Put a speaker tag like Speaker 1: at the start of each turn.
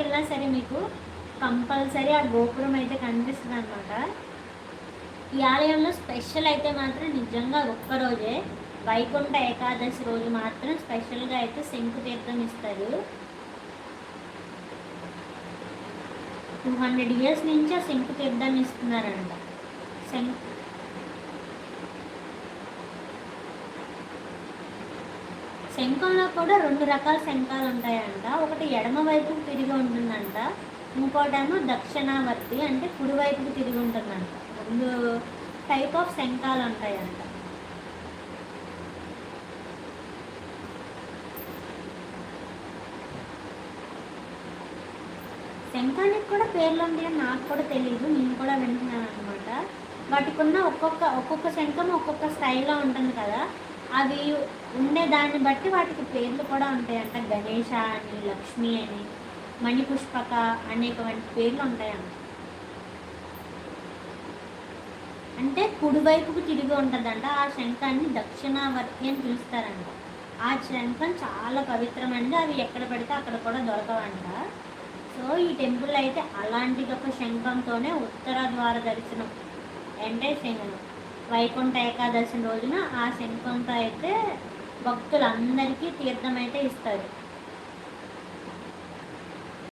Speaker 1: వెళ్ళినా సరే మీకు కంపల్సరీ ఆ గోపురం అయితే కనిపిస్తుంది అనమాట. ఈ ఆలయంలో స్పెషల్ అయితే మాత్రం నిజంగా ఒక్కరోజే వైకుంఠ ఏకాదశి రోజు మాత్రం స్పెషల్గా అయితే శంకు తీర్థం ఇస్తారు. 200 years నుంచి ఆ శంకు తీర్థాన్ని ఇస్తున్నారంట. శంఖంలో కూడా 2 రకాల శంఖాలు ఉంటాయంట. ఒకటి ఎడమ వైపుకు తిరిగి ఉంటుందంట, ఇంకోటేమో దక్షిణావర్తి అంటే కుడివైపుకు తిరిగి ఉంటుందంట. 2 టైప్ ఆఫ్ శంఖాలు ఉంటాయంట. శంఖానికి కూడా పేర్లు ఉంటాయని నాకు కూడా తెలియదు, నేను కూడా వింటున్నాను అనమాట. వాటికి ఉన్న ఒక్కొక్క శంఖం ఒక్కొక్క స్టైల్లో ఉంటుంది కదా, అవి ఉండే దాన్ని బట్టి వాటికి పేర్లు కూడా ఉంటాయంట. గణేష అని, లక్ష్మి అని, మణిపుష్పక అనేకమైన పేర్లు ఉంటాయంట. అంటే కుడివైపుకు తిరిగి ఉంటుందంట. ఆ శంఖాన్ని దక్షిణావర్తి అని పిలుస్తారంట. ఆ శంఖం చాలా పవిత్రమైనది, అవి ఎక్కడ పడితే అక్కడ కూడా దొరకవంట. సో ఈ టెంపుల్ అయితే అలాంటి ఒక శంఖంతోనే ఉత్తర ద్వార దర్శనం అంటే వైకుంఠ ఏకాదశి రోజున ఆ శంఖంతో అయితే భక్తులందరికీ తీర్థం అయితే ఇస్తారు.